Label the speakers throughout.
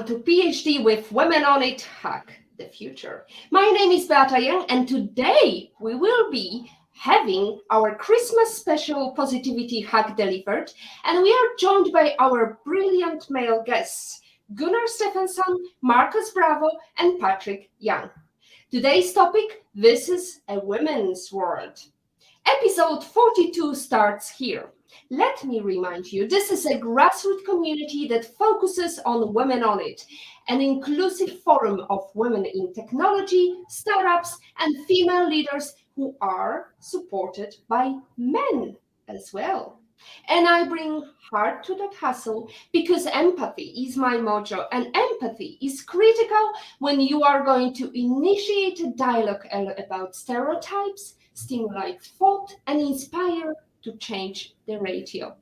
Speaker 1: Welcome to PhD with Women on It, Hack the Future. My name is Beata, and today we will be having our Christmas special positivity hack delivered, and we are joined by our brilliant male guests, Gunnar Stefansson, Marcus Bravo, and Patrick Young. Today's topic, this is a women's world. Episode 42 starts here. Let me remind you, this is a grassroots community that focuses on Women on It, an inclusive forum of women in technology, startups, and female leaders who are supported by men as well. And I bring heart to that hustle because empathy is my motto, and empathy is critical when you are going to initiate a dialogue about stereotypes, stimulate thought, and inspire to change the ratio.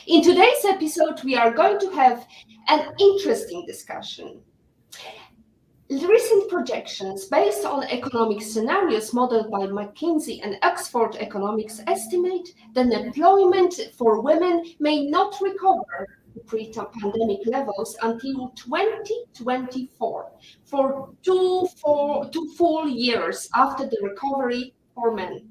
Speaker 1: In today's episode, we are going to have an interesting discussion. Recent projections based on economic scenarios modeled by McKinsey and Oxford Economics estimate that employment for women may not recover to pre-pandemic levels until 2024, for two full years after the recovery for men.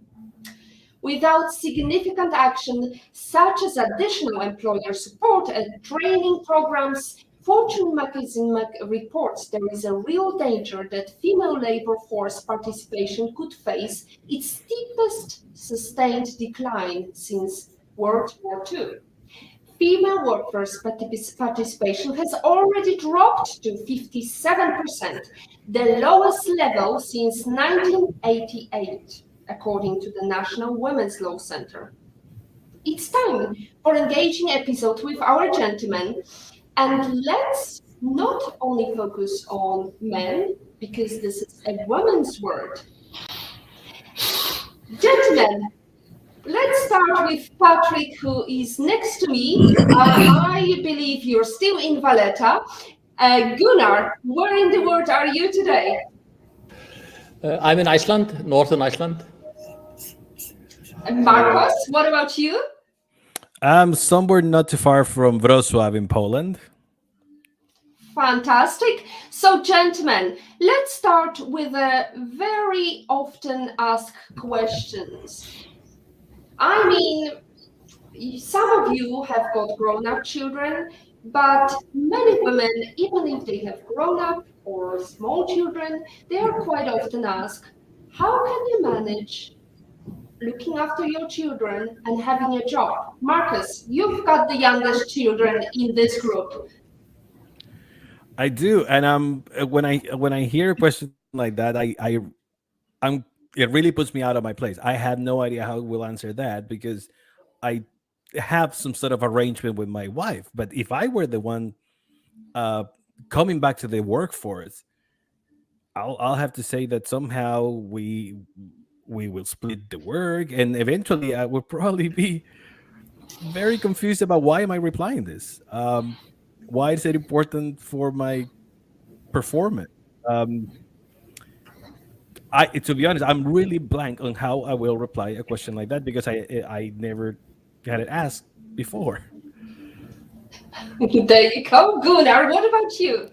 Speaker 1: Without significant action, such as additional employer support and training programs, Fortune magazine reports there is a real danger that female labor force participation could face its steepest sustained decline since World War II. Female workforce participation has already dropped to 57%, the lowest level since 1988. According to the National Women's Law Center. It's time for engaging episode with our gentlemen, and let's not only focus on men, because this is a women's world. Gentlemen, let's start with Patrick, who is next to me. I believe you're still in Valletta. Gunnar, where in the world are you today?
Speaker 2: I'm in Iceland, northern Iceland.
Speaker 1: And Marcos, what about you?
Speaker 3: I'm somewhere not too far from Wrocław in Poland.
Speaker 1: Fantastic. So, gentlemen, let's start with a very often asked questions. I mean, some of you have got grown-up children, but many women, even if they have grown up or small children, they are quite often asked, how can you manage looking after your children and having a job? Marcus, you've got the youngest children in this group.
Speaker 3: I do, and when I hear a question like that, it really puts me out of my place. I have no idea how we'll answer that because I have some sort of arrangement with my wife. But if I were the one coming back to the workforce, I'll have to say that somehow we will split the work, and eventually I will probably be very confused about why am I replying this? Why is it important for my performance? To be honest, I'm really blank on how I will reply a question like that because I never had it asked before.
Speaker 1: There you go, Gunnar. What about you?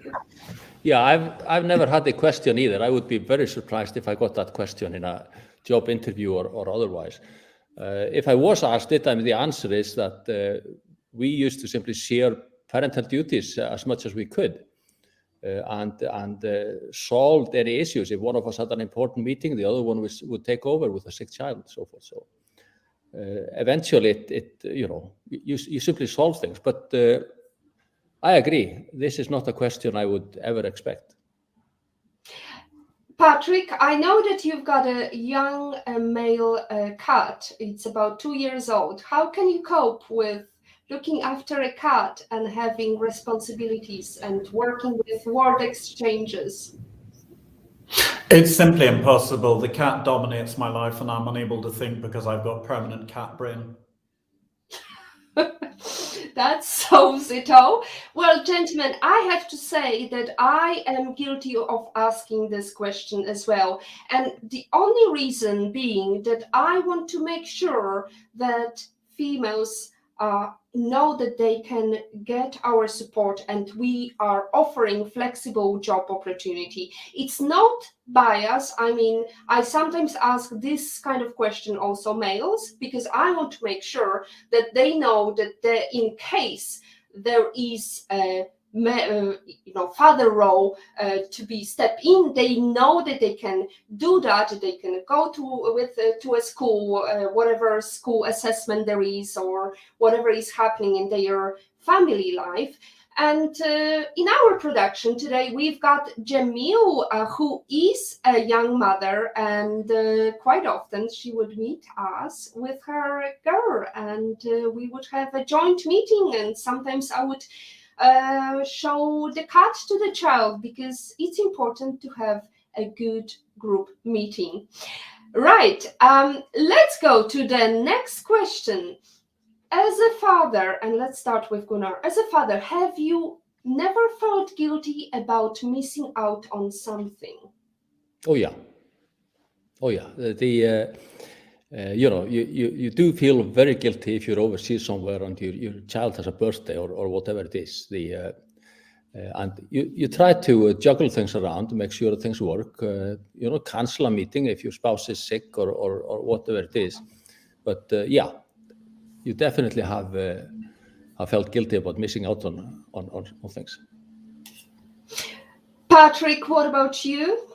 Speaker 2: Yeah, I've never had the question either. I would be very surprised if I got that question in a job interview or otherwise. If I was asked it, I mean, the answer is that we used to simply share parental duties as much as we could and solved any issues. If one of us had an important meeting, the other one would take over with a sick child and so forth. So eventually, you simply solve things. But I agree. This is not a question I would ever expect.
Speaker 1: Patrick, I know that you've got a young male cat. It's about 2 years old. How can you cope with looking after a cat and having responsibilities and working with word exchanges?
Speaker 4: It's simply impossible. The cat dominates my life and I'm unable to think because I've got permanent cat brain.
Speaker 1: That solves it all. Well, gentlemen, I have to say that I am guilty of asking this question as well. And the only reason being that I want to make sure that females know that they can get our support, and we are offering flexible job opportunity. It's not bias. I mean, I sometimes ask this kind of question also males, because I want to make sure that they know that in case there is a father role to be step in, they know that they can do that. They can go to a school, whatever school assessment there is, or whatever is happening in their family life. And in our production today, we've got Jamil, who is a young mother, and quite often she would meet us with her girl, and we would have a joint meeting, and sometimes I would show the cat to the child, because it's important to have a good group meeting. Right, let's go to the next question. As a father, and let's start with Gunnar, as a father, have you never felt guilty about missing out on something?
Speaker 2: Oh yeah. You do feel very guilty if you're overseas somewhere and your child has a birthday or whatever it is. And you try to juggle things around to make sure that things work. Cancel a meeting if your spouse is sick or whatever it is. But you definitely have felt guilty about missing out on things.
Speaker 1: Patrick, what about you?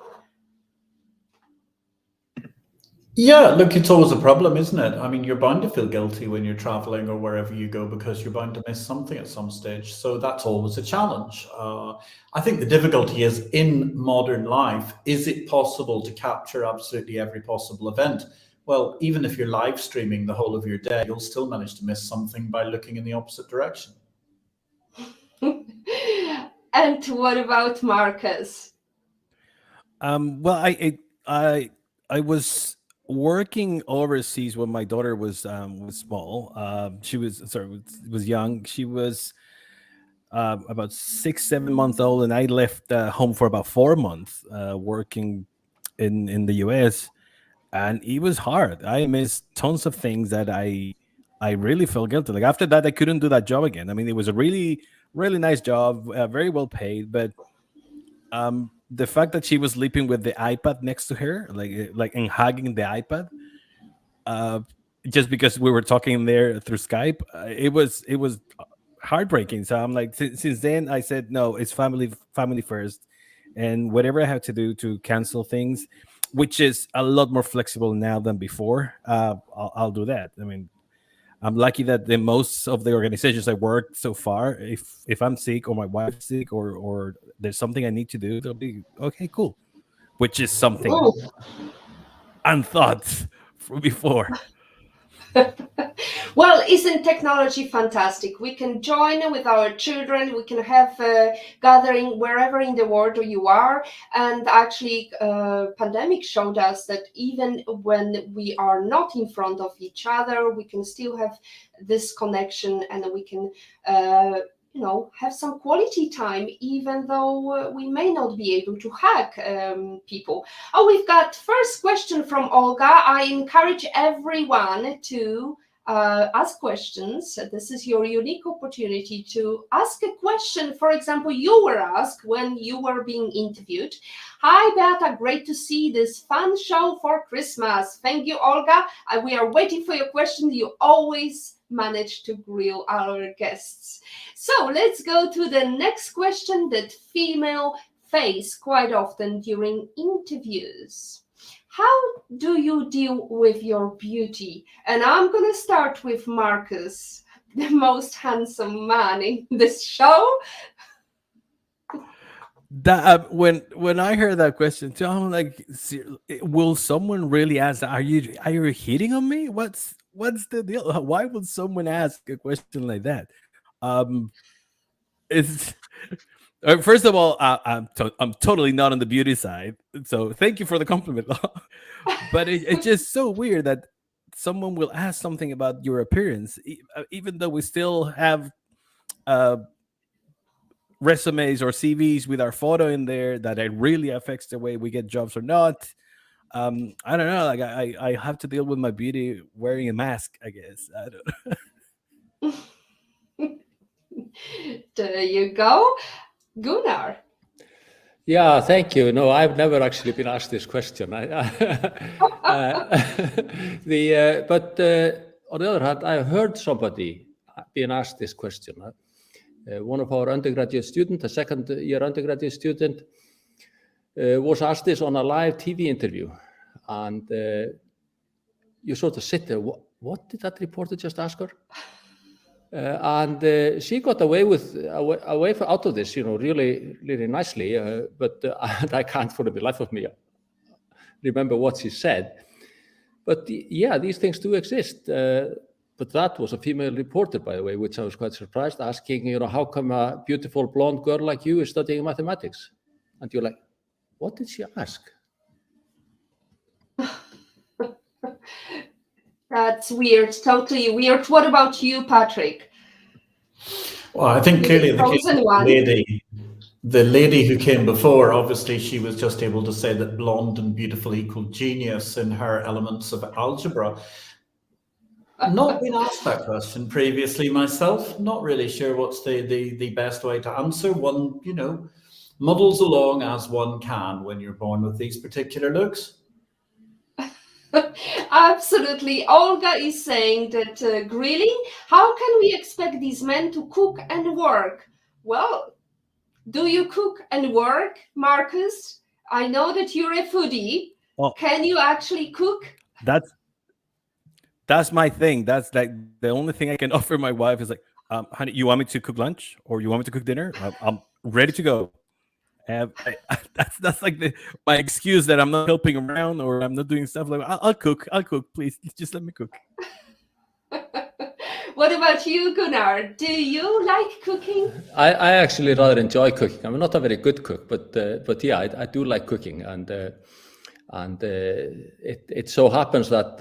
Speaker 4: Yeah, look, it's always a problem, isn't it? I mean, you're bound to feel guilty when you're traveling or wherever you go, because you're bound to miss something at some stage. So that's always a challenge. I think the difficulty is, in modern life, is it possible to capture absolutely every possible event? Well, even if you're live streaming the whole of your day, you'll still manage to miss something by looking in the opposite direction.
Speaker 1: And what about Marcus?
Speaker 3: Well, I was working overseas when my daughter was small. She was young. She was about 6-7 months old, and I left home for about 4 months working in the US, and it was hard. I missed tons of things that I really felt guilty. Like after that, I couldn't do that job again. I mean, it was a really really nice job, very well paid, but the fact that she was sleeping with the iPad next to her, like and hugging the iPad, uh, just because we were talking there through Skype, it was heartbreaking. So I'm like, since then I said no, it's family first, and whatever I have to do to cancel things, which is a lot more flexible now than before, I'll do that. I mean, I'm lucky that the most of the organizations I worked so far, if I'm sick or my wife's sick or there's something I need to do, they'll be okay, cool, which is something
Speaker 1: Oh.
Speaker 3: unthought from before.
Speaker 1: Well, isn't technology fantastic? We can join with our children. We can have a gathering wherever in the world you are. And actually, pandemic showed us that even when we are not in front of each other, we can still have this connection, and we can have some quality time, even though we may not be able to hack people. Oh, we've got first question from Olga. I encourage everyone to ask questions. This is your unique opportunity to ask a question. For example, you were asked when you were being interviewed. Hi, Beata, great to see this fun show for Christmas. Thank you, Olga. We are waiting for your question. You always manage to grill our guests. So let's go to the next question that female face quite often during interviews. How do you deal with your beauty? And I'm going to start with Marcus, the most handsome man in this show.
Speaker 3: That when I heard that question too, I'm like, will someone really ask? Are you hitting on me? What's the deal? Why would someone ask a question like that? It's first of all, I'm totally not on the beauty side, so thank you for the compliment. But it's just so weird that someone will ask something about your appearance, even though we still have resumes or CVs with our photo in there, that it really affects the way we get jobs or not. I don't know. Like I have to deal with my beauty wearing a mask, I guess. I don't.
Speaker 1: There you go. Gunnar.
Speaker 2: Yeah, thank you. No, I've never actually been asked this question. But on the other hand, I heard somebody being asked this question. One of our undergraduate students, a second-year undergraduate student, was asked this on a live TV interview, and you sort of sit there. What did that reporter just ask her? And she got away out of this, really, really nicely. But I can't, for the life of me, remember what she said. But yeah, these things do exist. But that was a female reporter, by the way, which I was quite surprised, asking, how come a beautiful blonde girl like you is studying mathematics? And you're like, what did she ask?
Speaker 1: That's weird, totally weird. What about you, Patrick?
Speaker 4: Well, I think clearly the case of the lady who came before, obviously she was just able to say that blonde and beautiful equal genius in her elements of algebra. Not been asked that question previously myself. Not really sure what's the best way to answer. One, muddles along as one can when you're born with these particular looks.
Speaker 1: Absolutely. Olga is saying that grilling, how can we expect these men to cook and work? Well, do you cook and work, Marcus? I know that you're a foodie.
Speaker 3: Oh,
Speaker 1: can you actually cook?
Speaker 3: That's my thing. That's like the only thing I can offer my wife is like, honey, you want me to cook lunch or you want me to cook dinner? I'm ready to go. That's like my excuse that I'm not helping around or I'm not doing stuff like I'll cook, please just let me cook.
Speaker 1: What about you, Gunnar? Do you like cooking?
Speaker 2: I actually rather enjoy cooking. I'm not a very good cook, but yeah, I do like cooking, and it so happens that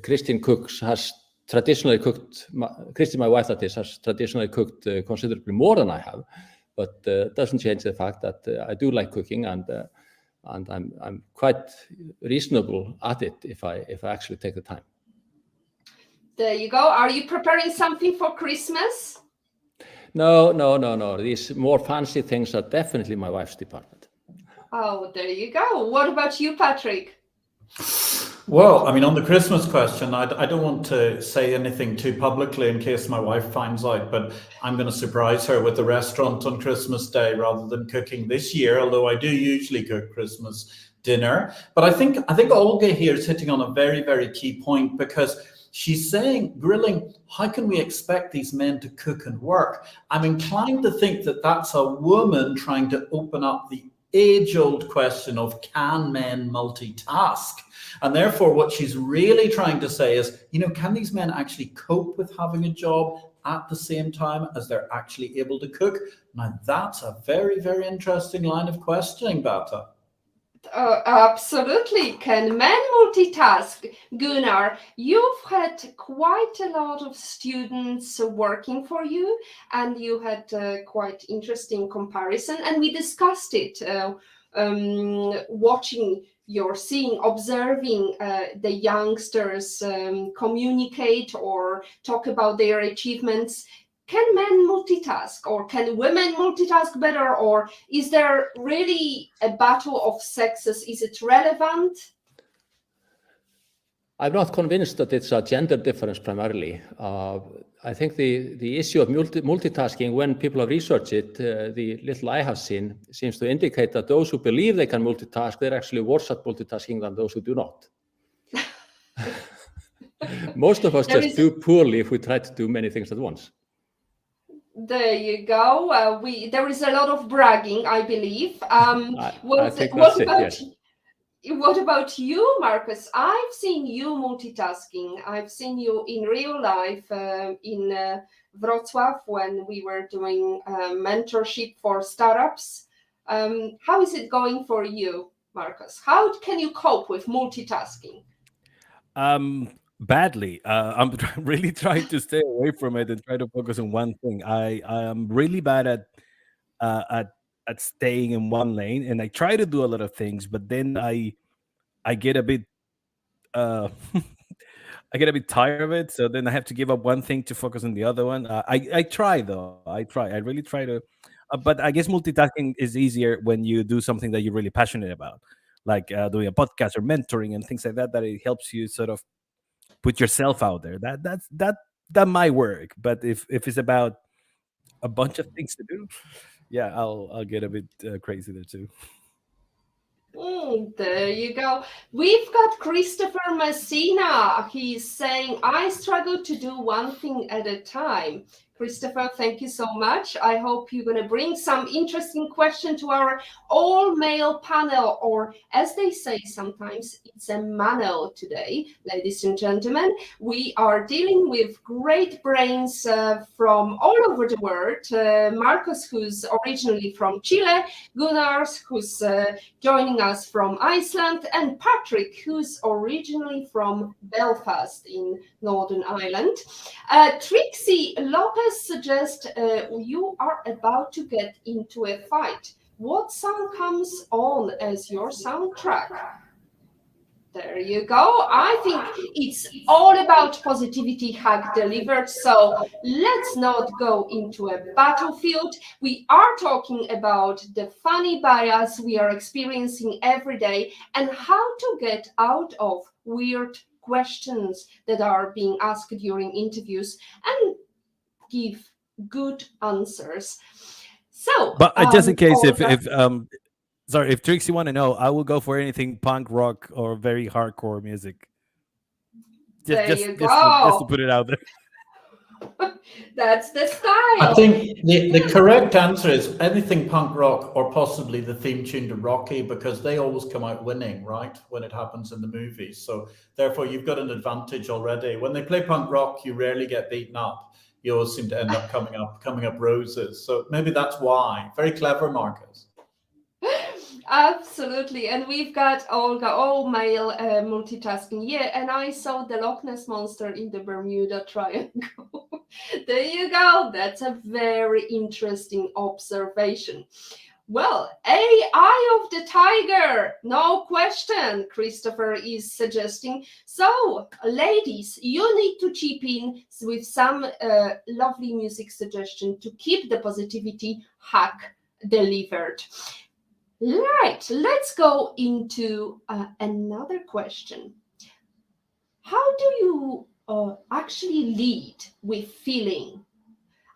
Speaker 2: Kristin cooks has traditionally cooked. Kristin, my wife, that is, has traditionally cooked considerably more than I have. But doesn't change the fact that I do like cooking, and I'm quite reasonable at it if I actually take the time.
Speaker 1: There you go. Are you preparing something for Christmas?
Speaker 2: No. These more fancy things are definitely my wife's department.
Speaker 1: Oh, there you go. What about you, Patrick?
Speaker 4: Well, I mean, on the Christmas question, I don't want to say anything too publicly in case my wife finds out, but I'm going to surprise her with the restaurant on Christmas Day rather than cooking this year, although I do usually cook Christmas dinner. But I think Olga here is hitting on a very, very key point, because she's saying, grilling, how can we expect these men to cook and work? I'm inclined to think that that's a woman trying to open up the age-old question of, can men multitask? And therefore, what she's really trying to say is, can these men actually cope with having a job at the same time as they're actually able to cook? Now, that's a very, very interesting line of questioning, Beata.
Speaker 1: Absolutely. Can men multitask? Gunnar, you've had quite a lot of students working for you, and you had quite interesting comparison, and we discussed it, observing the youngsters communicate or talk about their achievements. Can men multitask, or can women multitask better, or is there really a battle of sexes? Is it relevant?
Speaker 2: I'm not convinced that it's a gender difference primarily. I think the issue of multitasking, when people have researched it, the little I have seen, seems to indicate that those who believe they can multitask, they're actually worse at multitasking than those who do not. Most of us just do poorly if we try to do many things at once.
Speaker 1: There you go. There is a lot of bragging, I believe.
Speaker 2: I think that's it, yes.
Speaker 1: What about you, Marcus? I've seen you multitasking. I've seen you in real life in Wrocław when we were doing mentorship for startups. How is it going for you, Marcus? How can you cope with multitasking?
Speaker 3: Badly. I'm really trying to stay away from it and try to focus on one thing. I am really bad at staying in one lane, and I try to do a lot of things, but then I get a bit I get a bit tired of it, so then I have to give up one thing to focus on the other one. I try though. I try. I really try to. But I guess multitasking is easier when you do something that you're really passionate about, like doing a podcast or mentoring and things like that. That it helps you sort of put yourself out there. That might work. But if it's about a bunch of things to do, yeah, I'll get a bit crazy there too.
Speaker 1: There you go. We've got Christopher Messina. He's saying, I struggle to do one thing at a time. Christopher, thank you so much. I hope you're going to bring some interesting question to our all-male panel, or as they say sometimes, it's a manel today, ladies and gentlemen. We are dealing with great brains from all over the world. Marcus, who's originally from Chile, Gunnar, who's joining us from Iceland, and Patrick, who's originally from Belfast in Northern Ireland. Trixie Lopez suggests you are about to get into a fight. What song comes on as your soundtrack? There you go. I think it's all about positivity hack delivered. So let's not go into a battlefield. We are talking about the funny bias we are experiencing every day and how to get out of weird questions that are being asked during interviews and give good answers. So,
Speaker 3: But just in case, if Trixie want to know, I will go for anything punk rock or very hardcore music. Just to put it out there.
Speaker 1: That's the style.
Speaker 4: I think the correct answer is anything punk rock or possibly the theme tune to Rocky, because they always come out winning, right, when it happens in the movies. So therefore, you've got an advantage already. When they play punk rock, you rarely get beaten up. You always seem to end up coming up roses. So maybe that's why. Very clever, Marcus.
Speaker 1: Absolutely. And we've got Olga, all male multitasking. Yeah, and I saw the Loch Ness Monster in the Bermuda Triangle. There you go. That's a very interesting observation. Well, eye of the tiger, no question, Christopher is suggesting. So, ladies, you need to chip in with some lovely music suggestion to keep the positivity hack delivered. Right, let's go into another question. How do you actually lead with feeling?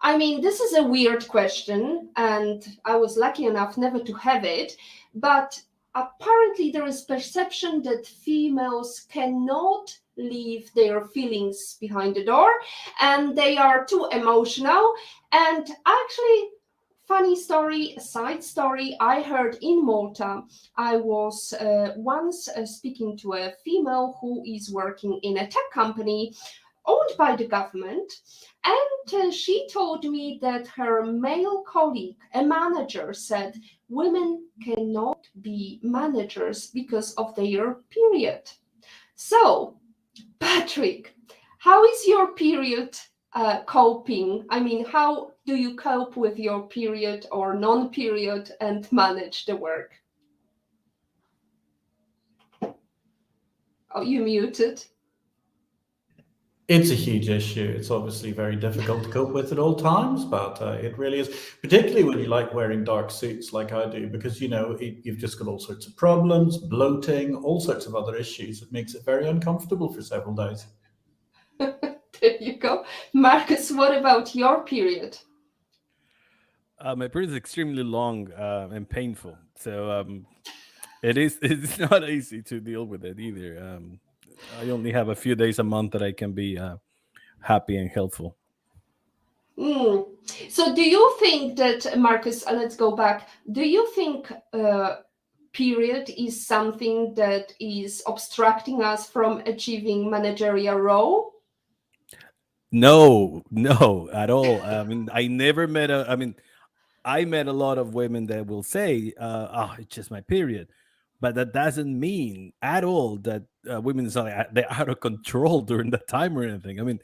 Speaker 1: I mean, this is a weird question, and I was lucky enough never to have it, but apparently there is perception that females cannot leave their feelings behind the door, and they are too emotional. And actually, funny story, a side story, I heard in Malta. I was once speaking to a female who is working in a tech company owned by the government, and she told me that her male colleague, a manager, said women cannot be managers because of their period. So, Patrick, how is your period coping? I mean, how do you cope with your period or non-period and manage the work? Oh, you muted.
Speaker 4: It's a huge issue. It's obviously very difficult to cope with at all times, but it really is, particularly when you like wearing dark suits like I do, because, you know, you've just got all sorts of problems, bloating, all sorts of other issues. It makes it very uncomfortable for several days.
Speaker 1: There you go. Marcus, what about your period?
Speaker 3: My period is extremely long and painful. So it's not easy to deal with it either. I only have a few days a month that I can be happy and helpful.
Speaker 1: So do you think that, Marcus, let's go back. Do you think period is something that is obstructing us from achieving managerial role?
Speaker 3: No, at all. I mean, I met a lot of women that will say, oh, it's just my period. But that doesn't mean at all that women they're out of control during that time or anything. I mean,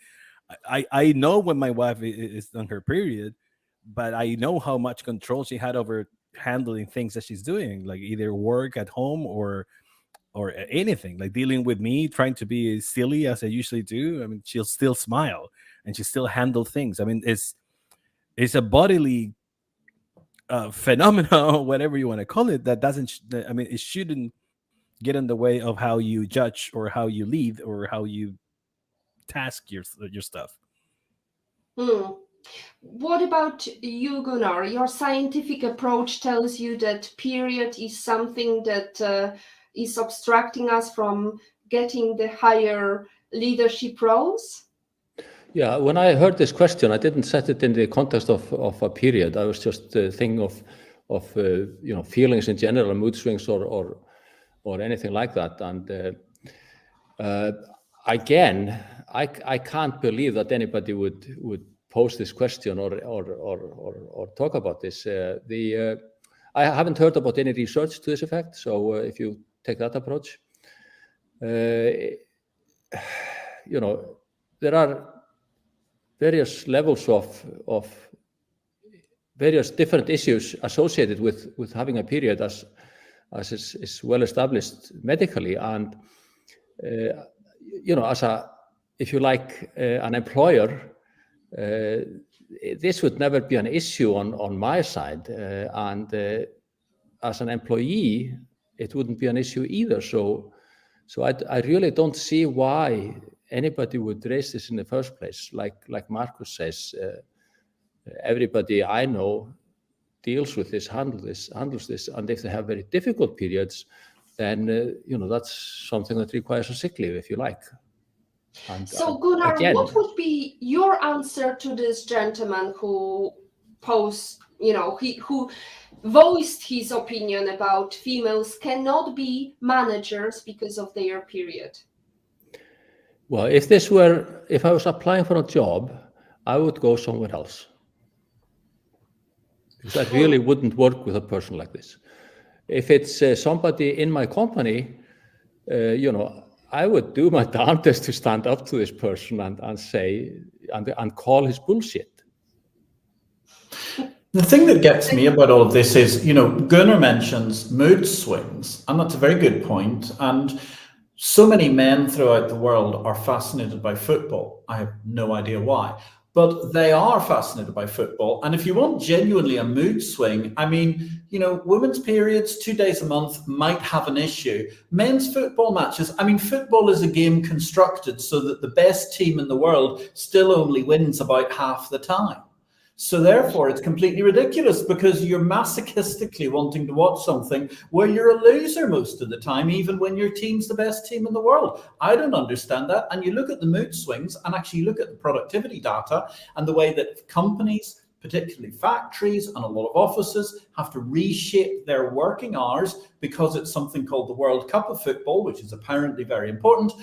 Speaker 3: I know when my wife is on her period, but I know how much control she had over handling things that she's doing, like either work at home or or anything, like dealing with me, trying to be as silly as I usually do. I mean, she'll still smile and she still handle things. I mean, it's a bodily phenomena, or whatever you want to call it, that doesn't. I mean, it shouldn't get in the way of how you judge or how you lead or how you task your stuff.
Speaker 1: What about you, Gunnar? Your scientific approach tells you that period is something that is obstructing us from getting the higher leadership roles?
Speaker 2: Yeah, when I heard this question, I didn't set it in the context of a period. I was just thinking of feelings in general, mood swings or anything like that. And again, I can't believe that anybody would pose this question or talk about this. I haven't heard about any research to this effect. So if you take that approach, there are various levels of various different issues associated with having a period, as is well established medically. And as if you like, an employer, this would never be an issue on my side, and as an employee, it wouldn't be an issue either. So I really don't see why anybody would raise this in the first place. Like Marcus says, everybody I know deals with this, handles this, and if they have very difficult periods, then that's something that requires a sick leave, if you like. And
Speaker 1: so Gunnar,
Speaker 2: again,
Speaker 1: what would be your answer to this gentleman who posed, who voiced his opinion about females cannot be managers because of their period?
Speaker 2: Well, if I was applying for a job, I would go somewhere else, because I really wouldn't work with a person like this. If it's somebody in my company, I would do my darndest to stand up to this person and say and call his bullshit.
Speaker 4: The thing that gets me about all of this is, Gunnar mentions mood swings, and that's a very good point. And so many men throughout the world are fascinated by football. I have no idea why, but they are fascinated by football. And if you want genuinely a mood swing, I mean, women's periods, 2 days a month might have an issue. Men's football matches, I mean, football is a game constructed so that the best team in the world still only wins about half the time. So therefore, it's completely ridiculous, because you're masochistically wanting to watch something where you're a loser most of the time, even when your team's the best team in the world. I don't understand that. And you look at the mood swings and actually look at the productivity data and the way that companies, particularly factories and a lot of offices, have to reshape their working hours because it's something called the World Cup of football, which is apparently very important.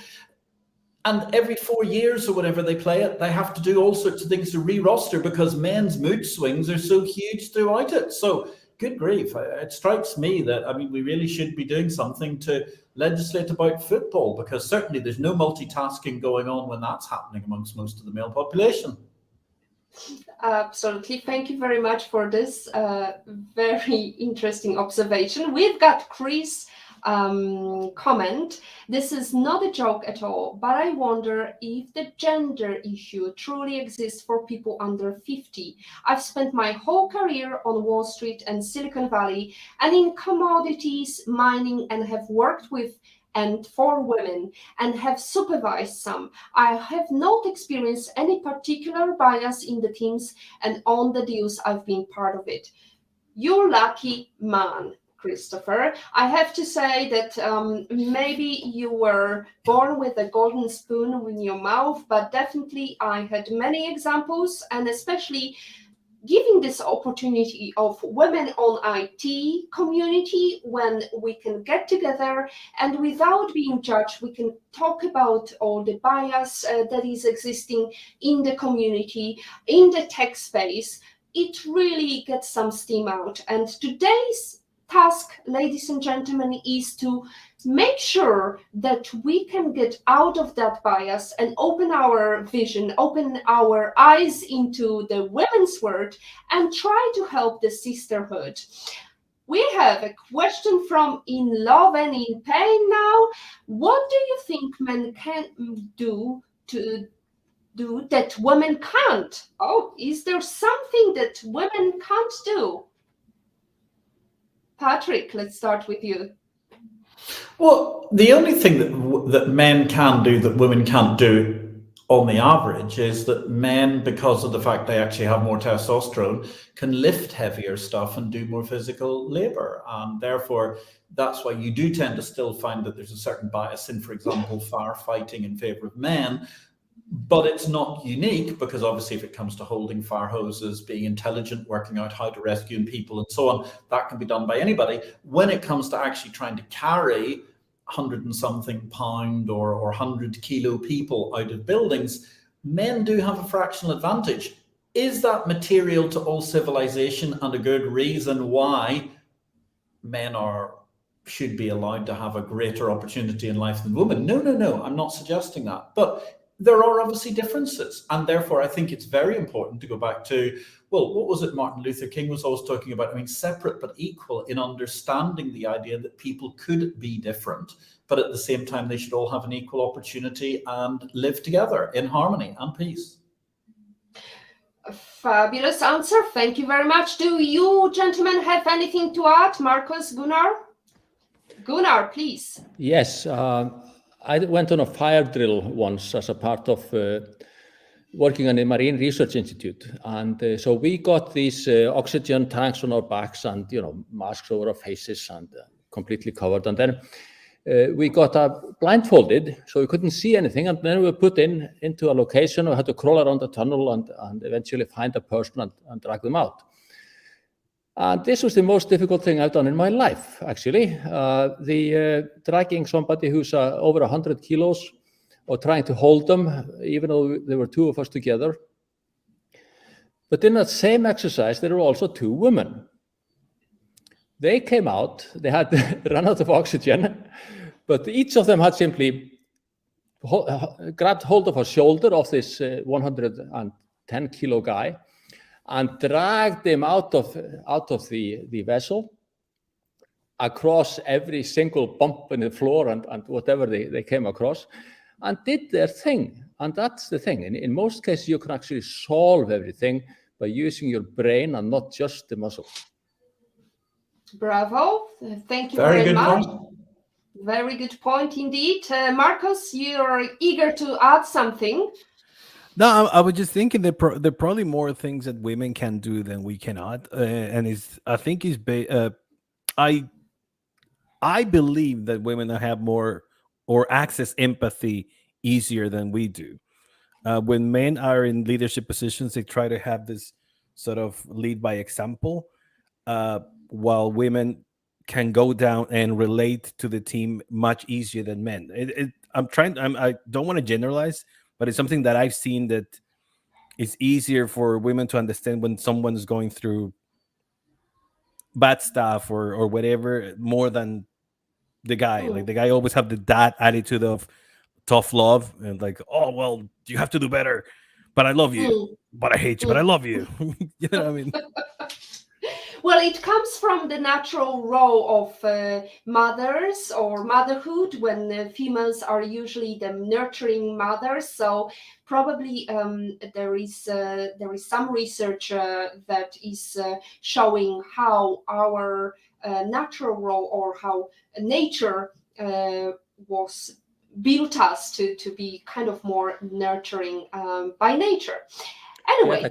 Speaker 4: And every 4 years or whatever they play it, they have to do all sorts of things to re-roster because men's mood swings are so huge throughout it. So good grief, it strikes me that, we really should be doing something to legislate about football, because certainly there's no multitasking going on when that's happening amongst most of the male population.
Speaker 1: Absolutely. Thank you very much for this very interesting observation. We've got Chris comment. This is not a joke at all, but I wonder if the gender issue truly exists for people under 50. I've spent my whole career on Wall Street and Silicon Valley and in commodities, mining, and have worked with and for women and have supervised some. I have not experienced any particular bias in the teams and on the deals I've been part of it. You're lucky man, Christopher. I have to say that maybe you were born with a golden spoon in your mouth, but definitely I had many examples, and especially giving this opportunity of women on IT community when we can get together and without being judged, we can talk about all the bias that is existing in the community, in the tech space. It really gets some steam out. And today's task, ladies and gentlemen, is to make sure that we can get out of that bias and open our vision, open our eyes into the women's world and try to help the sisterhood. We have a question from In Love and in Pain now. What do you think men can do that women can't? Oh, is there something that women can't do? Patrick, let's start with you.
Speaker 4: Well, the only thing that men can do that women can't do on the average is that men, because of the fact they actually have more testosterone, can lift heavier stuff and do more physical labor. And therefore, that's why you do tend to still find that there's a certain bias in, for example, firefighting in favor of men. But it's not unique, because obviously if it comes to holding fire hoses, being intelligent, working out how to rescue people and so on, that can be done by anybody. When it comes to actually trying to carry 100 and something pound or 100 kilo people out of buildings, men do have a fractional advantage. Is that material to all civilization and a good reason why men should be allowed to have a greater opportunity in life than women? No, I'm not suggesting that. But there are obviously differences. And therefore, I think it's very important to go back to, well, what was it Martin Luther King was always talking about? I mean, separate but equal, in understanding the idea that people could be different, but at the same time, they should all have an equal opportunity and live together in harmony and peace.
Speaker 1: A fabulous answer. Thank you very much. Do you gentlemen have anything to add? Marcus, Gunnar? Gunnar, please.
Speaker 2: Yes. I went on a fire drill once as a part of working on the Marine Research Institute. And so we got these oxygen tanks on our backs and, masks over our faces and completely covered. And then we got blindfolded, so we couldn't see anything. And then we were put into a location. We had to crawl around the tunnel and eventually find a person and drag them out. And this was the most difficult thing I've done in my life, actually. Dragging somebody who's over 100 kilos or trying to hold them, even though there were two of us together. But in that same exercise, there were also two women. They came out, they had run out of oxygen, but each of them had simply grabbed hold of a shoulder of this 110 kilo guy and dragged him out of the vessel across every single bump in the floor and whatever they came across, and did their thing. And that's the thing. In most cases, you can actually solve everything by using your brain and not just the muscle.
Speaker 1: Bravo. Thank you
Speaker 4: very
Speaker 1: very much.
Speaker 4: Point.
Speaker 1: Very good point indeed. Marcus, you're eager to add something.
Speaker 3: No, I was just thinking that there are probably more things that women can do than we cannot, I believe that women have more or access empathy easier than we do. When men are in leadership positions, they try to have this sort of lead by example, while women can go down and relate to the team much easier than men. I don't want to generalize, but it's something that I've seen, that it's easier for women to understand when someone's going through bad stuff or whatever, more than the guy. Like the guy always have that attitude of tough love and like, oh, well, you have to do better, but I love you, but I hate you, but I love you. You know what I mean?
Speaker 1: Well, it comes from the natural role of mothers or motherhood, when females are usually the nurturing mothers. So probably there is some research that is showing how our natural role, or how nature was built us to be kind of more nurturing by nature. Anyway,
Speaker 2: yeah,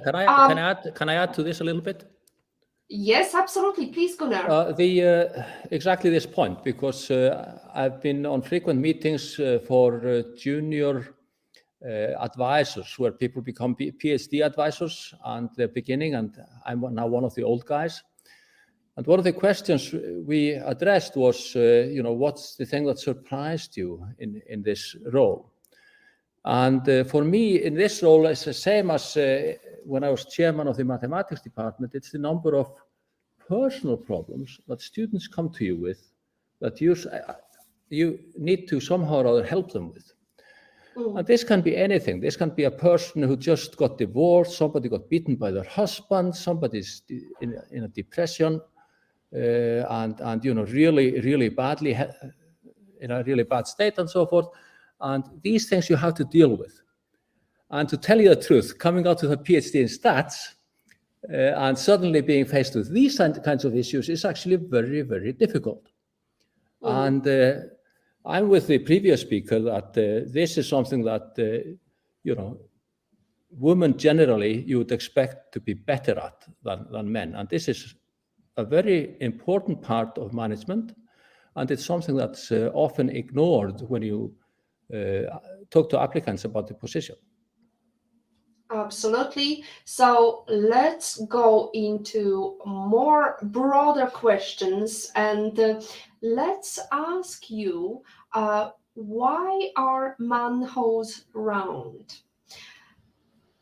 Speaker 2: can I add to this a little bit?
Speaker 1: Yes, absolutely. Please, Gunnar.
Speaker 2: Exactly this point, because I've been on frequent meetings for junior advisors, where people become PhD advisors and they're beginning, and I'm now one of the old guys. And one of the questions we addressed was, what's the thing that surprised you in this role? And for me, in this role, it's the same as when I was chairman of the mathematics department. It's the number of personal problems that students come to you with that you need to somehow or other help them with. And this can be anything. This can be a person who just got divorced, somebody got beaten by their husband, somebody's in a depression, and really badly in a really bad state and so forth. And these things you have to deal with. And to tell you the truth, coming out with a PhD in stats and suddenly being faced with these kinds of issues is actually very, very difficult. And I'm with the previous speaker that this is something that, women generally you would expect to be better at than men. And this is a very important part of management. And it's something that's often ignored when you talk to applicants about the position.
Speaker 1: Absolutely. So let's go into more broader questions, and let's ask you, why are manholes round?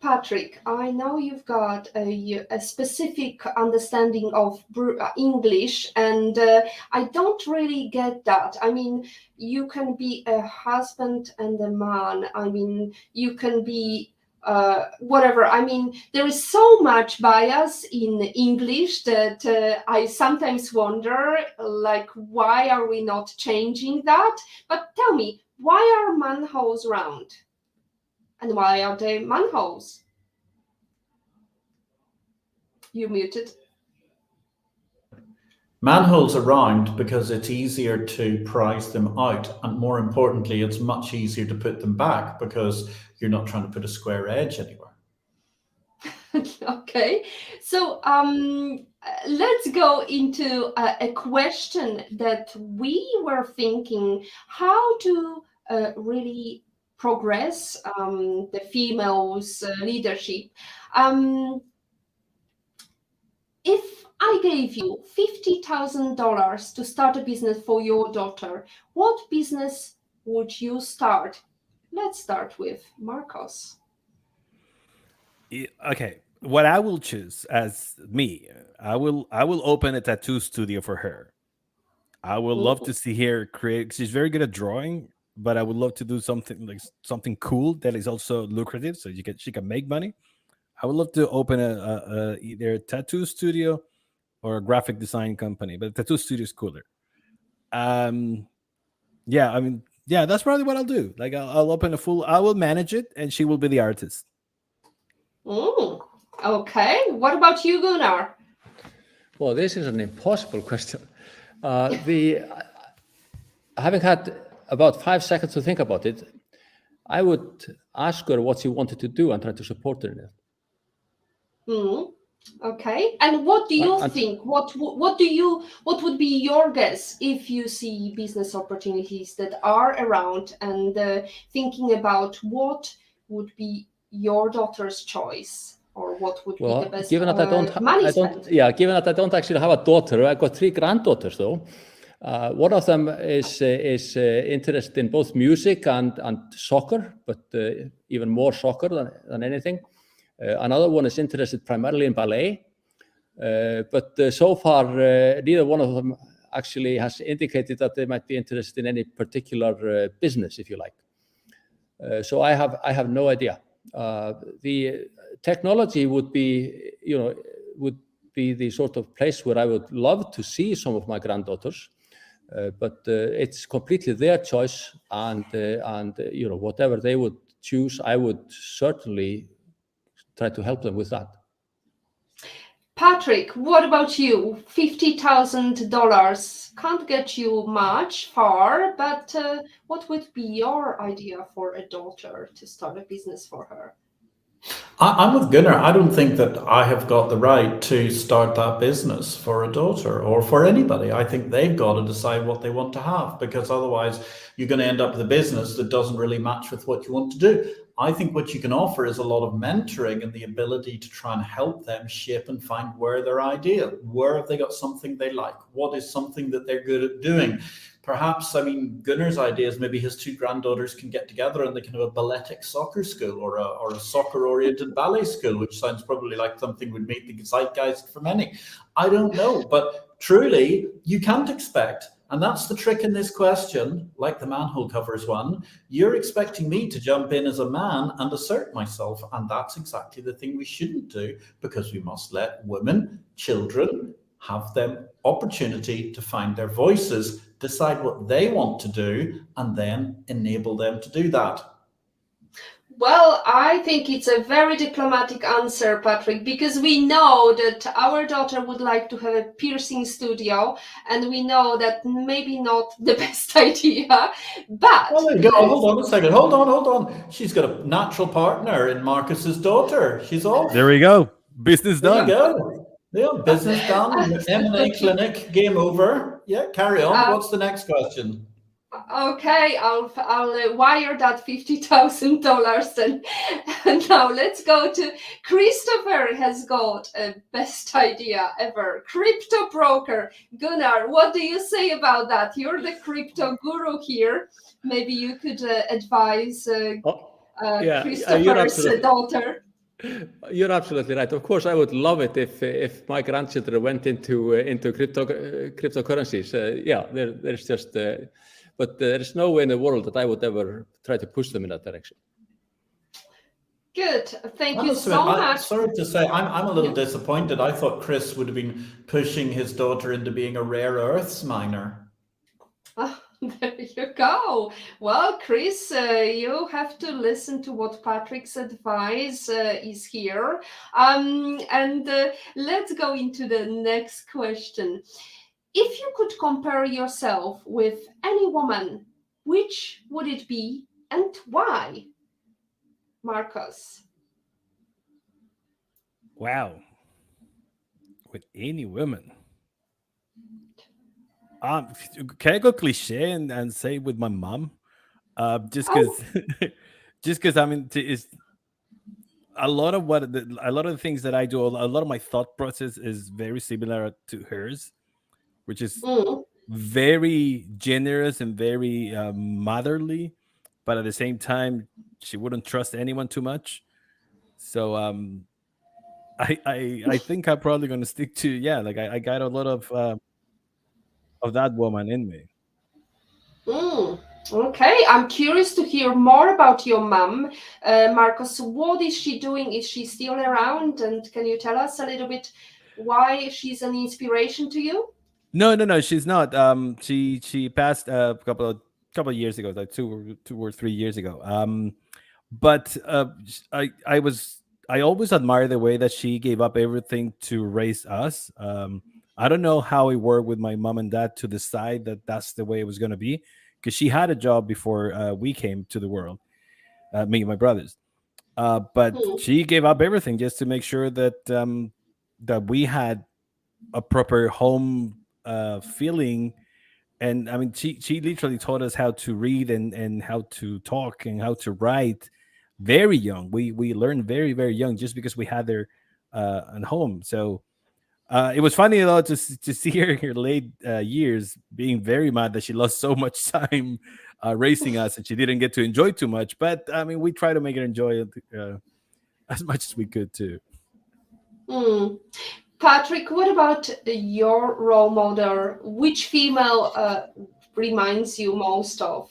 Speaker 1: Patrick, I know you've got a specific understanding of English, and I don't really get that. I mean, you can be a husband and a man. I mean, you can be whatever. I mean, there is so much bias in English that I sometimes wonder, like, why are we not changing that? But tell me, why are manholes round? And why are they manholes? You muted.
Speaker 4: Manholes are round because it's easier to price them out. And more importantly, it's much easier to put them back because you're not trying to put a square edge anywhere.
Speaker 1: Okay. So let's go into a question that we were thinking how to really progress the females' leadership. If I gave you $50,000 to start a business for your daughter, what business would you start? Let's start with Marcos.
Speaker 3: Okay, what I will choose as me, I will open a tattoo studio for her. I would love to see her create. She's very good at drawing, but I would love to do something cool that is also lucrative, so she can make money. I would love to open either a tattoo studio or a graphic design company, but a tattoo studio is cooler. Yeah, that's probably what I'll do. Like I'll open I will manage it, and she will be the artist.
Speaker 1: Okay. What about you, Gunnar?
Speaker 2: Well, this is an impossible question. Having had about 5 seconds to think about it, I would ask her what she wanted to do and try to support her in it.
Speaker 1: Okay. And what do you think? What would be your guess if you see business opportunities that are around and thinking about what would be your daughter's choice, or what would be the best
Speaker 2: given that given that I don't actually have a daughter, I've got 3 granddaughters though. One of them is interested in both music and soccer, but even more soccer than anything. Another one is interested primarily in ballet, but so far neither one of them actually has indicated that they might be interested in any particular business, if you like. So I have no idea. The technology would be the sort of place where I would love to see some of my granddaughters, but it's completely their choice, and whatever they would choose, I would certainly try to help them with that.
Speaker 1: Patrick, what about you? $50,000 can't get you much far, but what would be your idea for a daughter to start a business for her?
Speaker 4: I'm with Gunnar. I don't think that I have got the right to start that business for a daughter or for anybody. I think they've got to decide what they want to have, because otherwise you're going to end up with a business that doesn't really match with what you want to do. I think what you can offer is a lot of mentoring and the ability to try and help them shape and find where they're ideal. Where have they got something they like? What is something that they're good at doing? Perhaps, Gunnar's idea is maybe his 2 granddaughters can get together and they can have a balletic soccer school or a soccer-oriented ballet school, which sounds probably like something would meet the zeitgeist for many. I don't know, but truly, you can't expect, and that's the trick in this question, like the manhole covers one, you're expecting me to jump in as a man and assert myself, and that's exactly the thing we shouldn't do, because we must let women, children, have them opportunity to find their voices, decide what they want to do, and then enable them to do that.
Speaker 1: Well, I think it's a very diplomatic answer, Patrick, because we know that our daughter would like to have a piercing studio, and we know that maybe not the best idea, but...
Speaker 4: Oh, there you go. Hold on a second. Hold on. She's got a natural partner in Marcus's daughter. She's off.
Speaker 3: There we go. Business done.
Speaker 4: There you go. Yeah, business done. M&A clinic, game over. Yeah, carry on. What's the next question?
Speaker 1: Okay, I'll wire that $50,000 then. And now let's go to Christopher. Has got a best idea ever. Crypto broker. Gunnar, what do you say about that? You're the crypto guru here. Maybe you could advise Christopher's daughter.
Speaker 2: You're absolutely right. Of course, I would love it if my grandchildren went into cryptocurrencies. There's just, but there's no way in the world that I would ever try to push them in that direction.
Speaker 1: Good. Thank you so much.
Speaker 4: Sorry to say, I'm a little disappointed. I thought Chris would have been pushing his daughter into being a rare earths miner.
Speaker 1: There you go. Well, Chris, you have to listen to what Patrick's advice is here. And let's go into the next question. If you could compare yourself with any woman, which would it be and why? Marcus.
Speaker 3: Wow. With any woman. Can I go cliche and say with my mom? Just because I mean, is a lot of the things that I do, a lot of my thought process is very similar to hers, which is very generous and very motherly, but at the same time, she wouldn't trust anyone too much. So I think I'm probably going to stick to I got a lot of that woman in me.
Speaker 1: Okay, I'm curious to hear more about your mom. Marcus, what is she doing? Is she still around? And can you tell us a little bit why she's an inspiration to you?
Speaker 3: No, she's not. She passed a couple of years ago, like two or 3 years ago. But I always admire the way that she gave up everything to raise us. I don't know how it worked with my mom and dad to decide that that's the way it was going to be, because she had a job before we came to the world, me and my brothers. But she gave up everything just to make sure that that we had a proper home feeling. And I mean, she literally taught us how to read and how to talk and how to write very young. We learned very, very young just because we had her at home. So it was funny though to see her in her late years being very mad that she lost so much time raising us and she didn't get to enjoy too much. But I mean, we try to make her enjoy it as much as we could too.
Speaker 1: Patrick, what about your role model? Which female reminds you most of?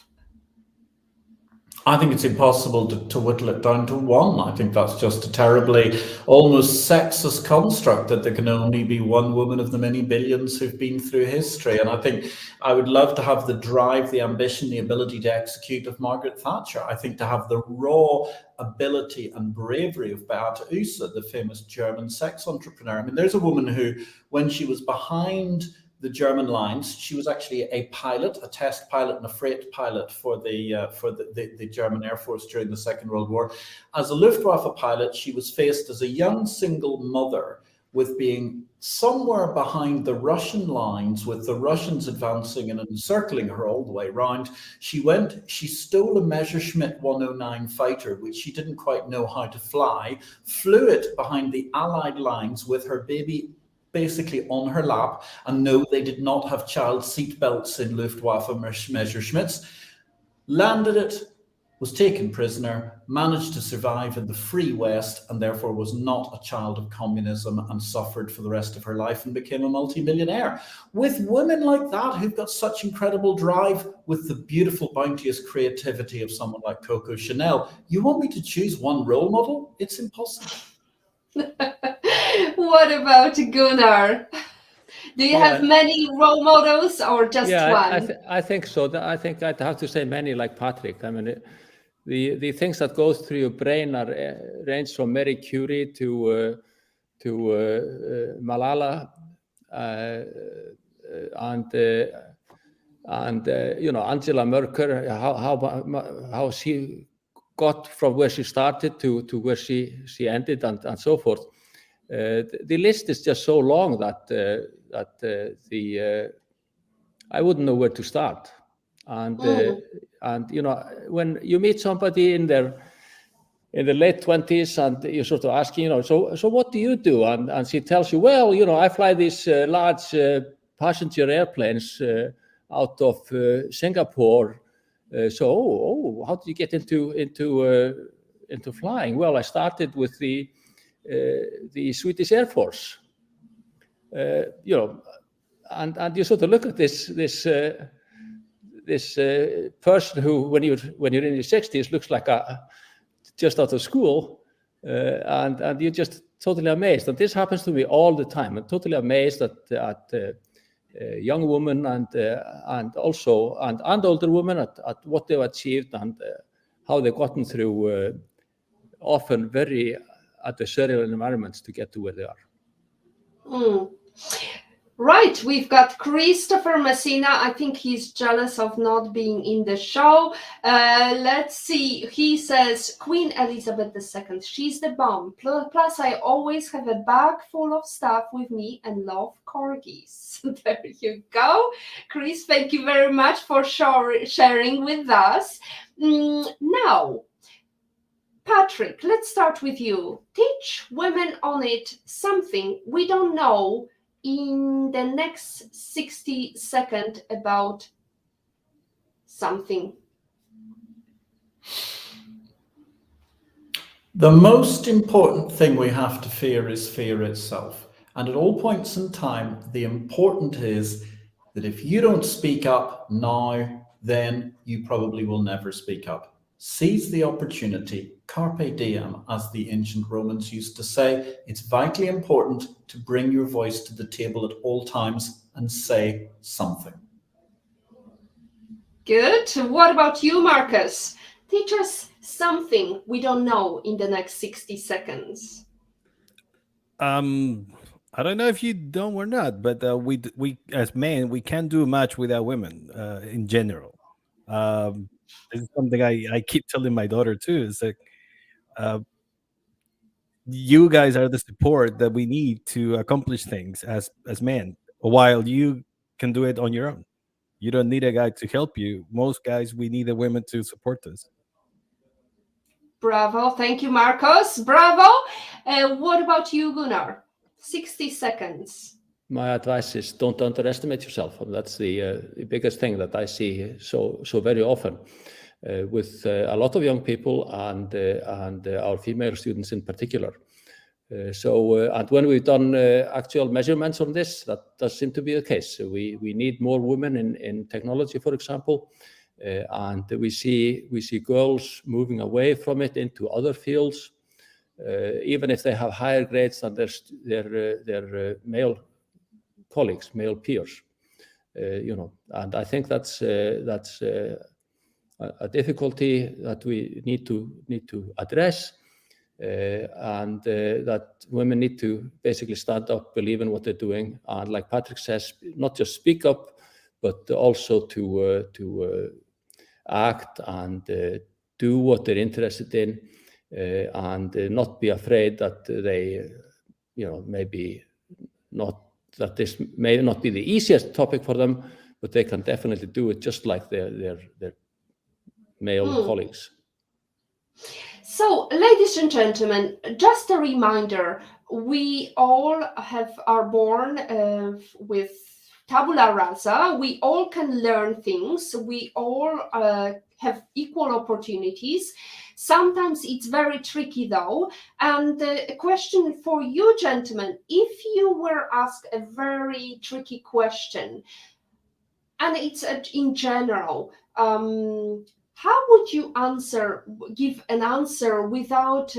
Speaker 4: I think it's impossible to whittle it down to one. I think that's just a terribly almost sexist construct that there can only be one woman of the many billions who've been through history. And I think I would love to have the drive, the ambition, the ability to execute of Margaret Thatcher. I think to have the raw ability and bravery of Beata, the famous German sex entrepreneur. I mean, there's a woman who, when she was behind the German lines, she was actually a pilot, a test pilot and a freight pilot for the German Air Force during the Second World War. As a Luftwaffe pilot, she was faced as a young single mother with being somewhere behind the Russian lines, with the Russians advancing and encircling her all the way around. She stole a Messerschmitt 109 fighter, which she didn't quite know how to fly, flew it behind the Allied lines with her baby basically on her lap. And no, they did not have child seat belts in Luftwaffe Messerschmitts. Landed it, was taken prisoner, managed to survive in the free West, and therefore was not a child of communism and suffered for the rest of her life and became a multimillionaire. With women like that who've got such incredible drive, with the beautiful, bounteous creativity of someone like Coco Chanel, you want me to choose one role model? It's impossible.
Speaker 1: What about Gunnar? Do you have many role models or just one?
Speaker 2: I think so. I think I'd have to say many, like Patrick. I mean, the things that go through your brain are range from Marie Curie to Malala and Angela Merkel. How she got from where she started to where she ended and so forth. The list is just so long that I wouldn't know where to start. And when you meet somebody in the late 20s and you're sort of asking, so what do you do? And she tells you, well, I fly these large passenger airplanes out of Singapore. So how did you get into flying? Well, I started with the Swedish Air Force. And you sort of look at this person who, when you're in your 60s, looks like just out of school, and you're just totally amazed. And this happens to me all the time. I'm totally amazed at young women and also older women at what they've achieved and how they've gotten through often very adversarial environments to get to where they are.
Speaker 1: Right, we've got Christopher Messina. I think he's jealous of not being in the show. Let's see. He says, Queen Elizabeth II, she's the bomb. Plus, I always have a bag full of stuff with me and love corgis. There you go. Chris, thank you very much for sharing with us. Now, Patrick, let's start with you. Teach women on it something we don't know in the next 60 seconds about something.
Speaker 4: The most important thing we have to fear is fear itself. And at all points in time, the important is that if you don't speak up now, then you probably will never speak up. Seize the opportunity, carpe diem, as the ancient Romans used to say. It's vitally important to bring your voice to the table at all times and say something.
Speaker 1: Good. What about you, Marcus? Teach us something we don't know in the next 60 seconds.
Speaker 3: I don't know if you don't or not, but we as men, we can't do much without women in general. This is something I keep telling my daughter too. It's like, you guys are the support that we need to accomplish things as men, while you can do it on your own. You don't need a guy to help you. Most guys, we need the women to support us.
Speaker 1: Bravo. Thank you, Marcos. Bravo. What about you, Gunnar? 60 seconds.
Speaker 2: My advice is don't underestimate yourself. That's the biggest thing that I see so very often with a lot of young people and our female students in particular. And when we've done actual measurements on this, that does seem to be the case. So we need more women in technology, for example, and we see girls moving away from it into other fields, even if they have higher grades than their male colleagues, male peers, and I think that's a difficulty that we need to address, and that women need to basically stand up, believe in what they're doing, and like Patrick says, not just speak up, but also to act and do what they're interested in, and not be afraid that they, maybe not. That this may not be the easiest topic for them, but they can definitely do it just like their male colleagues.
Speaker 1: So, ladies and gentlemen, just a reminder, we all are born with tabula rasa. We all can learn things. We all have equal opportunities. Sometimes it's very tricky though. And a question for you, gentlemen, if you were asked a very tricky question, and it's in general, how would you give an answer without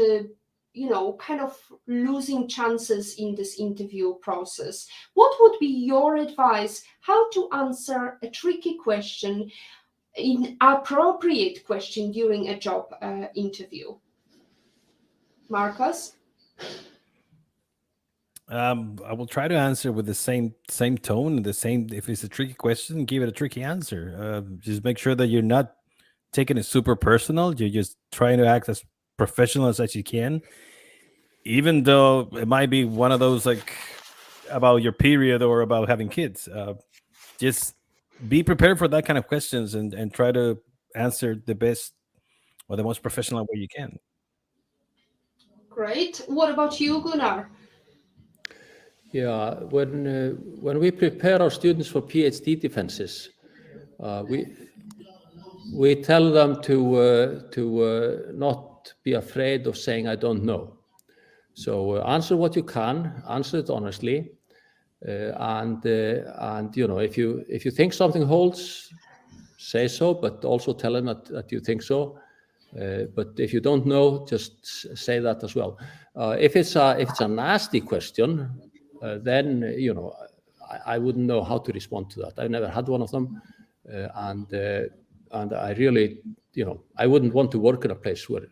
Speaker 1: kind of losing chances in this interview process. What would be your advice how to answer a tricky question, inappropriate question during a job interview? Marcus?
Speaker 3: I will try to answer with the same tone, the same. If it's a tricky question, give it a tricky answer. Just make sure that you're not taking it super personal. You're just trying to act as professional as you can, even though it might be one of those like about your period or about having kids. Just be prepared for that kind of questions and try to answer the best or the most professional way you can.
Speaker 1: Great. What about you, Gunnar?
Speaker 2: Yeah, when we prepare our students for PhD defenses, we tell them to not be afraid of saying I don't know. So answer what you can, answer it honestly, and if you think something holds, say so, but also tell them that you think so. But if you don't know, just say that as well. If it's a nasty question, then I wouldn't know how to respond to that. I've never had one of them, and I really I wouldn't want to work in a place where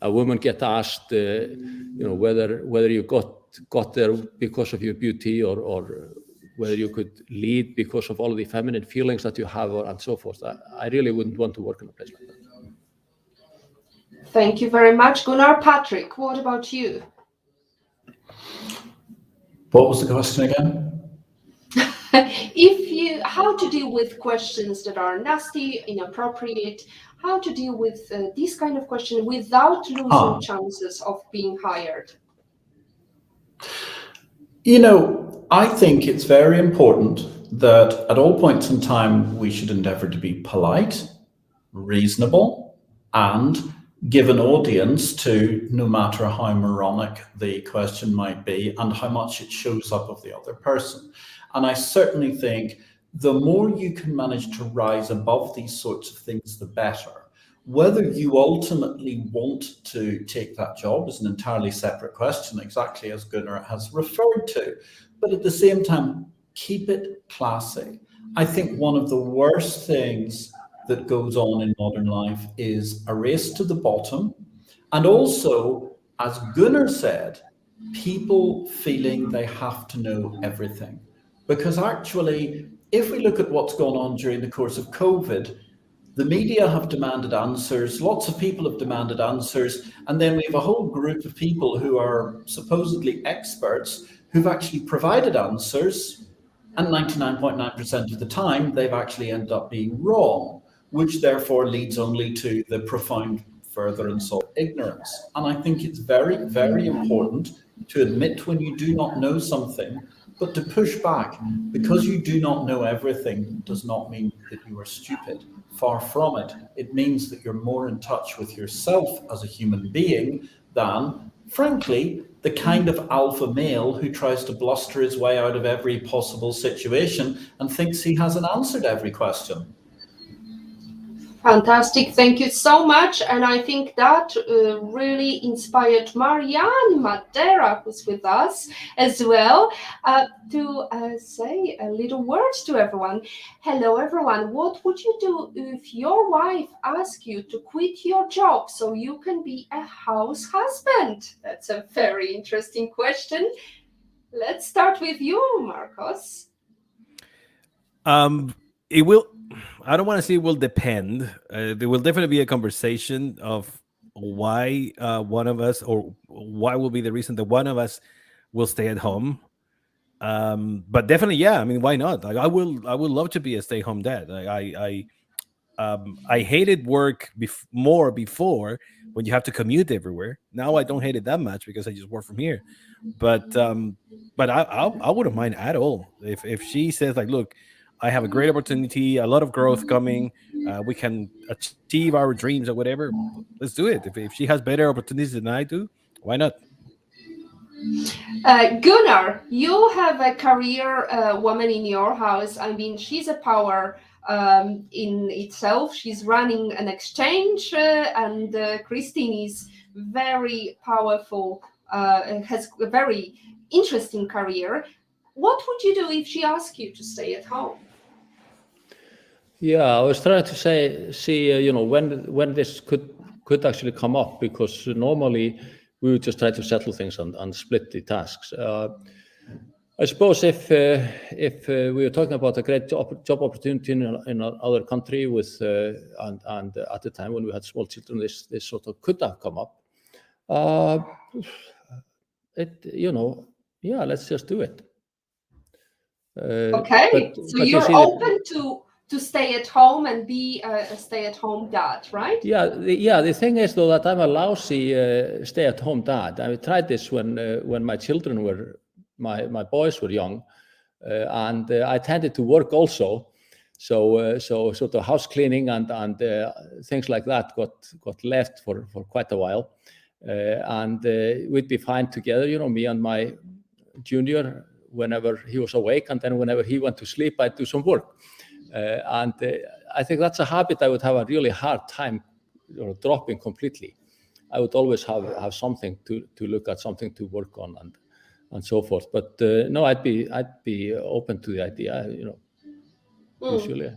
Speaker 2: a woman get asked whether you got there because of your beauty or whether you could lead because of all the feminine feelings that you have and so forth. I really wouldn't want to work in a place like that.
Speaker 1: Thank you very much, Gunnar. Patrick, what about you?
Speaker 4: What was the question again?
Speaker 1: How to deal with questions that are nasty, inappropriate, how to deal with this kind of question without losing chances of being hired?
Speaker 4: I think it's very important that at all points in time, we should endeavor to be polite, reasonable, and give an audience to no matter how moronic the question might be and how much it shows up of the other person. And I certainly think the more you can manage to rise above these sorts of things, the better. Whether you ultimately want to take that job is an entirely separate question, exactly as Gunnar has referred to. But at the same time, keep it classy. I think one of the worst things that goes on in modern life is a race to the bottom. And also, as Gunnar said, people feeling they have to know everything. Because actually, if we look at what's gone on during the course of COVID, the media have demanded answers, lots of people have demanded answers, and then we have a whole group of people who are supposedly experts who've actually provided answers, and 99.9% of the time, they've actually ended up being wrong, which therefore leads only to the profound further insult of ignorance. And I think it's very, very important to admit when you do not know something, but to push back. Because you do not know everything does not mean that you are stupid. Far from it. It means that you're more in touch with yourself as a human being than, frankly, the kind of alpha male who tries to bluster his way out of every possible situation and thinks he has an answer to every question.
Speaker 1: Fantastic, thank you so much. And I think that really inspired Marianne Madeira, who's with us as well, to say a little words to everyone. Hello, everyone. What would you do if your wife asked you to quit your job so you can be a house husband? That's a very interesting question. Let's start with you, Marcos.
Speaker 3: It will. I don't want to say it will depend. There will definitely be a conversation of why one of us, or why will be the reason that one of us will stay at home. But definitely, yeah. I mean, why not? Like, I would love to be a stay-home dad. I hated work more before when you have to commute everywhere. Now I don't hate it that much because I just work from here. But I wouldn't mind at all if she says like, look, I have a great opportunity, a lot of growth coming. We can achieve our dreams or whatever. Let's do it. If she has better opportunities than I do, why not?
Speaker 1: Gunnar, you have a career woman in your house. I mean, she's a power in itself. She's running an exchange, and Christine is very powerful, has a very interesting career. What would you do if she asked you to stay at home?
Speaker 2: Yeah, I was trying to see when this could actually come up, because normally we would just try to settle things and split the tasks. I suppose if we were talking about a great job opportunity in another country with and at the time when we had small children, this sort of could have come up. Let's just do it.
Speaker 1: Okay, so you're open to stay at home and be a stay-at-home dad, right?
Speaker 2: Yeah. The thing is, though, that I'm a lousy stay-at-home dad. I tried this when my children were my boys were young, and I tended to work also. So sort of house cleaning and things like that got left for quite a while, and we'd be fine together. Me and my junior, whenever he was awake, and then whenever he went to sleep, I'd do some work. And I think that's a habit I would have a really hard time dropping completely. I would always have something to look at, something to work on, and so forth. But no, I'd be open to the idea, usually.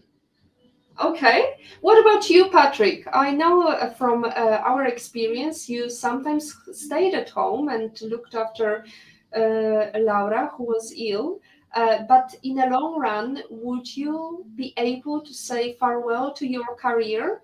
Speaker 1: Okay. What about you, Patrick? I know from our experience, you sometimes stayed at home and looked after Laura, who was ill. But in the long run, would you be able to say farewell to your career?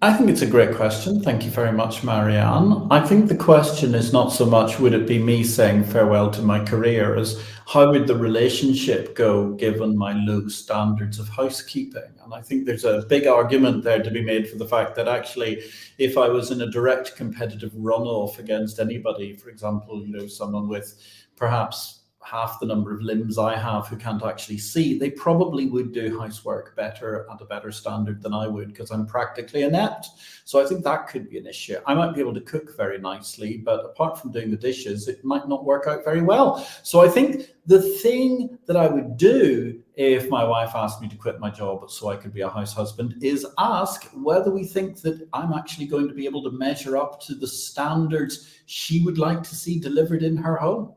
Speaker 4: I think it's a great question. Thank you very much, Marianne. I think the question is not so much would it be me saying farewell to my career as how would the relationship go given my low standards of housekeeping? And I think there's a big argument there to be made for the fact that actually, if I was in a direct competitive runoff against anybody, for example, someone with perhaps half the number of limbs I have who can't actually see, they probably would do housework better at a better standard than I would because I'm practically inept. So I think that could be an issue. I might be able to cook very nicely, but apart from doing the dishes, it might not work out very well. So I think the thing that I would do if my wife asked me to quit my job so I could be a house husband is ask whether we think that I'm actually going to be able to measure up to the standards she would like to see delivered in her home.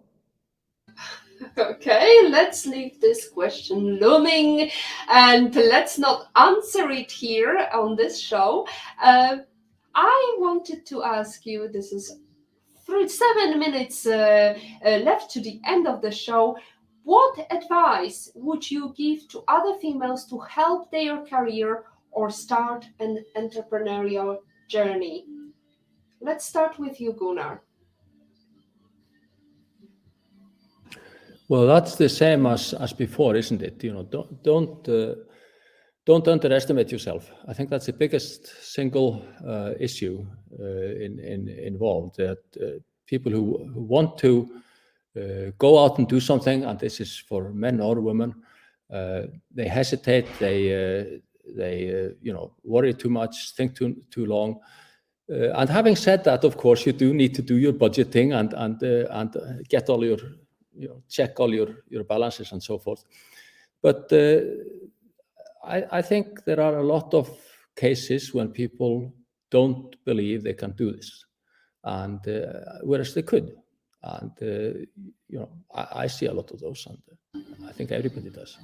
Speaker 1: Okay, let's leave this question looming and let's not answer it here on this show. I wanted to ask you, this is 7 minutes left to the end of the show. What advice would you give to other females to help their career or start an entrepreneurial journey? Let's start with you, Gunnar.
Speaker 2: Well, that's the same as before, isn't it? Don't underestimate yourself. I think that's the biggest single issue involved. That people who want to go out and do something, and this is for men or women, they hesitate. They worry too much, think too long. And having said that, of course, you do need to do your budgeting and get all your check all your balances and so forth. But I think there are a lot of cases when people don't believe they can do this, and whereas they could. And I see a lot of those, and I think everybody does.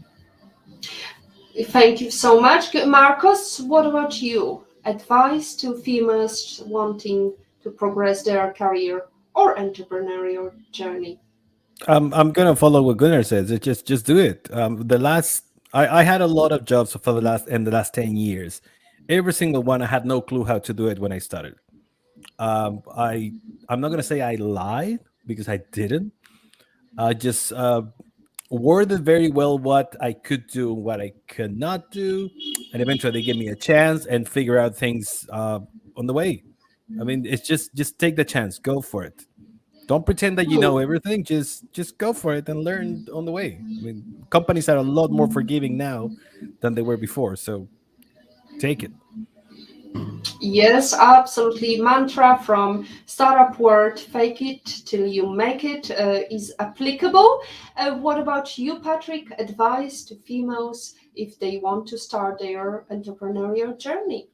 Speaker 1: Thank you so much, Marcos. What about you? Advice to females wanting to progress their career or entrepreneurial journey?
Speaker 3: I'm gonna follow what Gunnar says. It just do it. I had a lot of jobs for the last 10 years. Every single one I had no clue how to do it when I started. I'm not gonna say I lied because I didn't. I just worded very well what I could do and what I could not do, and eventually they give me a chance and figure out things on the way. I mean, it's just take the chance, go for it. Don't pretend that you know everything. Just go for it and learn on the way. I mean, companies are a lot more forgiving now than they were before. So take it.
Speaker 1: Yes, absolutely. Mantra from startup world, fake it till you make it, is applicable. What about you, Patrick? Advice to females if they want to start their entrepreneurial journey?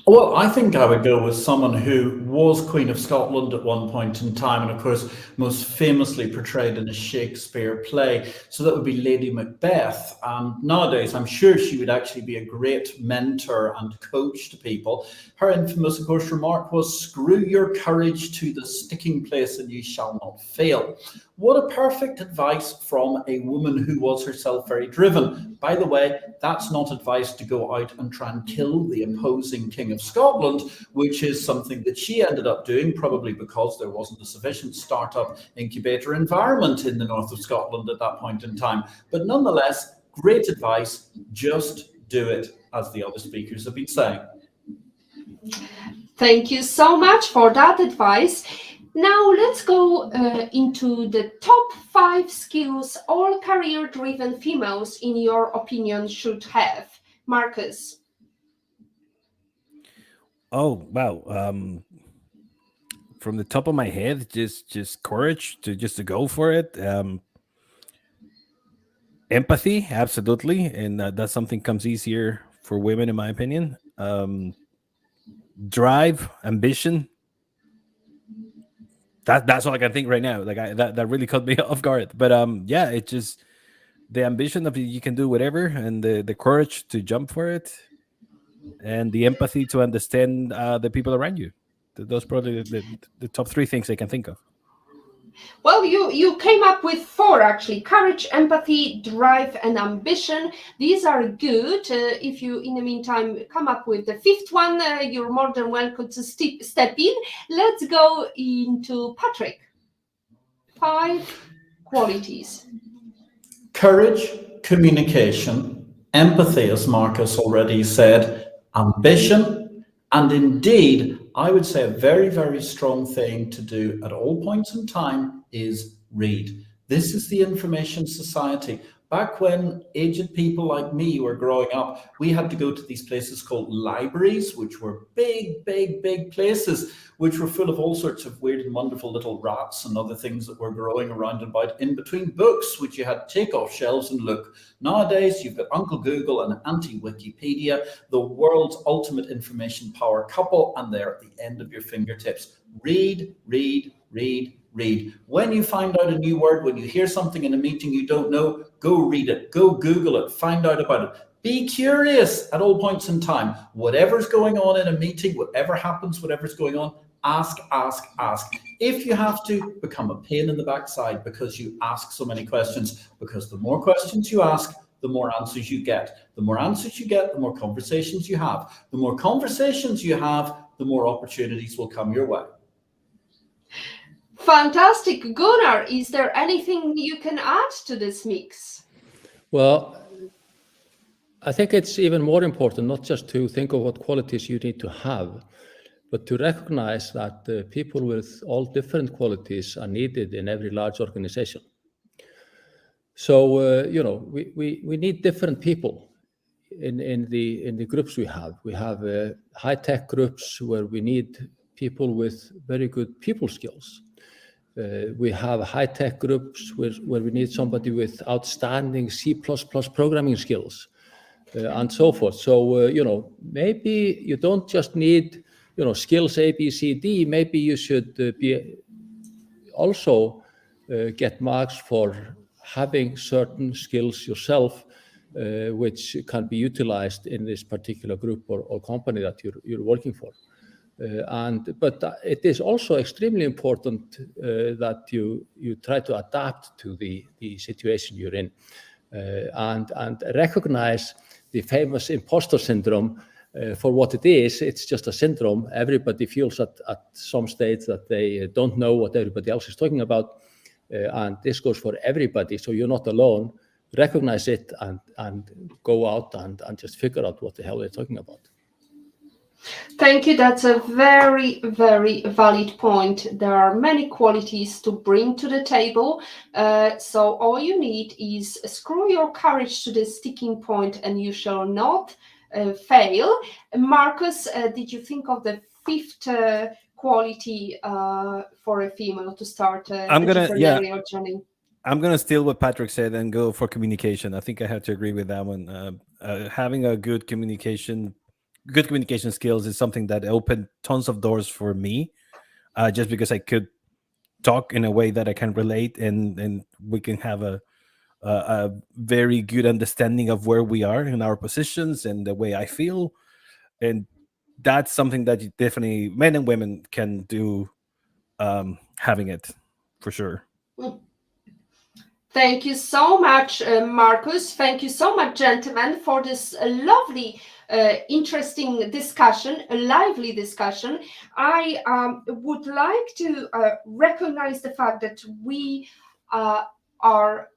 Speaker 4: Well, I think I would go with someone who was Queen of Scotland at one point in time, and of course, most famously portrayed in a Shakespeare play. So that would be Lady Macbeth. Nowadays, I'm sure she would actually be a great mentor and coach to people. Her infamous, of course, remark was, "Screw your courage to the sticking place and you shall not fail." What a perfect advice from a woman who was herself very driven. By the way, that's not advice to go out and try and kill the opposing King of Scotland, which is something that she ended up doing, probably because there wasn't a sufficient startup incubator environment in the north of Scotland at that point in time. But nonetheless, great advice. Just do it, as the other speakers have been saying.
Speaker 1: Thank you so much for that advice. Now let's go into the top 5 skills all career-driven females, in your opinion, should have. Marcus.
Speaker 3: Oh, wow. From the top of my head, just courage to go for it. Empathy, absolutely, and that's something comes easier for women, in my opinion. Drive, ambition. That's all I can think right now. Like that really caught me off guard. But yeah, it's just the ambition of you can do whatever, and the courage to jump for it, and the empathy to understand the people around you. Those probably the top 3 things I can think of.
Speaker 1: Well, you came up with 4 actually: courage, empathy, drive, and ambition. These are good. If you, in the meantime, come up with the 5th one, you're more than welcome to step in. Let's go into Patrick. 5 qualities.
Speaker 4: Courage, communication, empathy, as Marcus already said, ambition, and indeed, I would say a very, very strong thing to do at all points in time is read. This is the information society. Back when aged people like me were growing up, we had to go to these places called libraries, which were big, big, big places, which were full of all sorts of weird and wonderful little rats and other things that were growing around and about in between books, which you had to take off shelves and look. Nowadays, you've got Uncle Google and Anti-Wikipedia, the world's ultimate information power couple, and they're at the end of your fingertips. Read, read, read, read. When you find out a new word, when you hear something in a meeting you don't know, go read it, go Google it, find out about it. Be curious at all points in time. Whatever's going on in a meeting, whatever happens, whatever's going on, ask, ask, ask. If you have to, become a pain in the backside because you ask so many questions, because the more questions you ask, the more answers you get. The more answers you get, the more conversations you have. The more conversations you have, the more opportunities will come your way.
Speaker 1: Fantastic. Gunnar, is there anything you can add to this mix?
Speaker 2: Well, I think it's even more important not just to think of what qualities you need to have, but to recognize that people with all different qualities are needed in every large organization. So, we need different people in the groups we have. We have high-tech groups where we need people with very good people skills. We have high-tech groups where we need somebody with outstanding C++ programming skills and so forth. So, maybe you don't just need, skills A, B, C, D. Maybe you should be also get marks for having certain skills yourself, which can be utilized in this particular group or company that you're working for. But it is also extremely important that you try to adapt to the situation you're in and recognize the famous imposter syndrome for what it is. It's just a syndrome. Everybody feels at some stage that they don't know what everybody else is talking about, and this goes for everybody. So you're not alone. Recognize it and go out and just figure out what the hell they're talking about.
Speaker 1: Thank you. That's a very, very valid point. There are many qualities to bring to the table. So all you need is screw your courage to the sticking point and you shall not fail. Marcus, did you think of the 5th quality for a female to start entrepreneurial journey?
Speaker 3: I'm going to steal what Patrick said and go for communication. I think I have to agree with that one. Having a good communication good communication skills is something that opened tons of doors for me, just because I could talk in a way that I can relate, and we can have a very good understanding of where we are in our positions and the way I feel. And that's something that you definitely, men and women, can do, having it, for sure.
Speaker 1: Thank you so much, Marcus. Thank you so much, gentlemen, for this lovely, interesting discussion, a lively discussion. I would like to recognize the fact that we are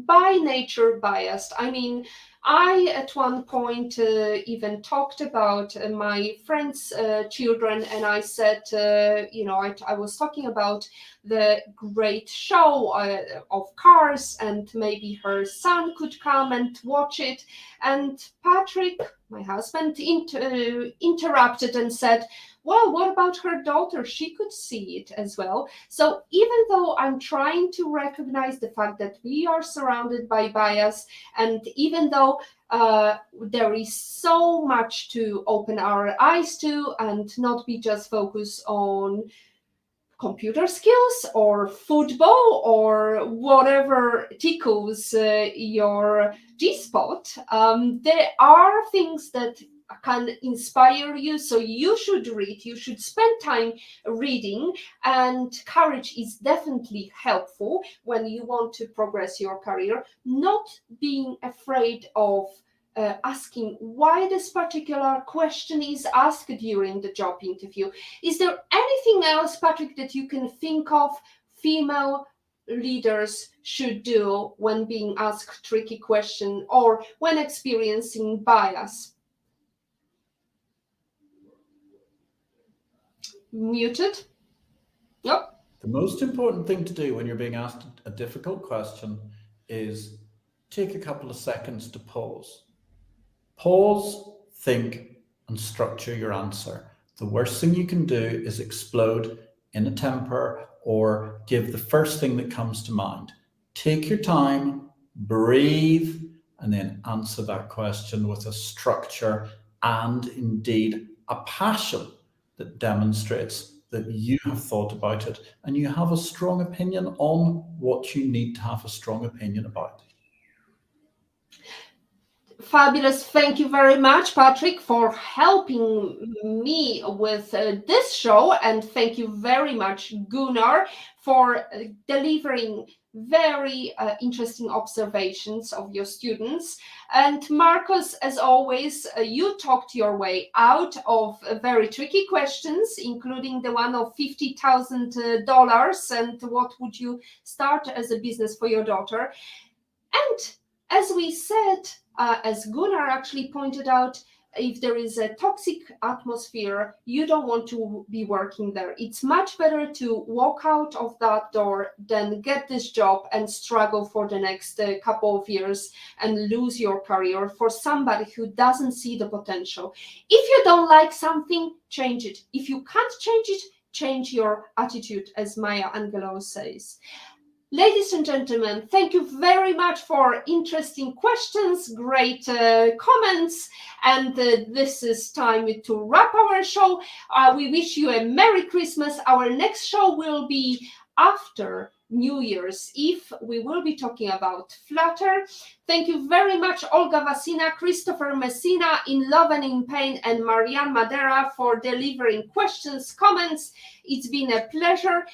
Speaker 1: by nature biased. I mean, I at one point even talked about my friends' children, and I said, I was talking about the great show of Cars, and maybe her son could come and watch it. And Patrick, my husband, interrupted and said, well, what about her daughter? She could see it as well. So even though I'm trying to recognize the fact that we are surrounded by bias, and even though there is so much to open our eyes to and not be just focused on computer skills or football or whatever tickles your G-spot, there are things that can inspire you. So you should read, you should spend time reading, and courage is definitely helpful when you want to progress your career. Not being afraid of asking why this particular question is asked during the job interview. Is there anything else, Patrick, that you can think of female leaders should do when being asked tricky question or when experiencing bias? Muted? Yep.
Speaker 4: The most important thing to do when you're being asked a difficult question is take a couple of seconds to pause. Pause, think, and structure your answer. The worst thing you can do is explode in a temper or give the first thing that comes to mind. Take your time, breathe, and then answer that question with a structure and indeed a passion that demonstrates that you have thought about it and you have a strong opinion on what you need to have a strong opinion about.
Speaker 1: Fabulous. Thank you very much, Patrick, for helping me with this show. And thank you very much, Gunnar, for delivering very interesting observations of your students. And Marcus, as always, you talked your way out of very tricky questions, including the one of $50,000 and what would you start as a business for your daughter. And as we said, as Gunnar actually pointed out, if there is a toxic atmosphere, you don't want to be working there. It's much better to walk out of that door than get this job and struggle for the next couple of years and lose your career for somebody who doesn't see the potential. If you don't like something, change it. If you can't change it, change your attitude, as Maya Angelou says. Ladies and gentlemen, thank you very much for interesting questions, great comments, and this is time to wrap our show. We wish you a Merry Christmas. Our next show will be after New Year's Eve. We will be talking about Flutter. Thank you very much, Olga Vasina, Christopher Messina in Love and in Pain, and Marianne Madera for delivering questions, comments. It's been a pleasure.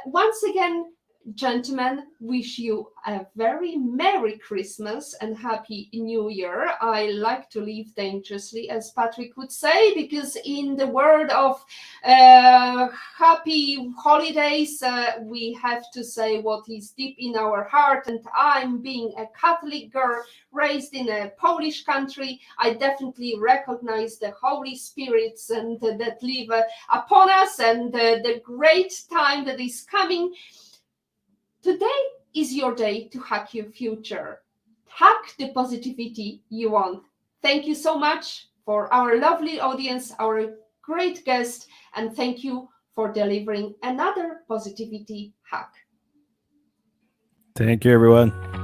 Speaker 1: Once again, gentlemen, wish you a very Merry Christmas and Happy New Year. I like to live dangerously, as Patrick would say, because in the word of happy holidays, we have to say what is deep in our heart. And I'm being a Catholic girl raised in a Polish country, I definitely recognize the Holy Spirits and that live upon us and the great time that is coming. Today is your day to hack your future. Hack the positivity you want. Thank you so much for our lovely audience, our great guest, and thank you for delivering another positivity hack.
Speaker 3: Thank you, everyone.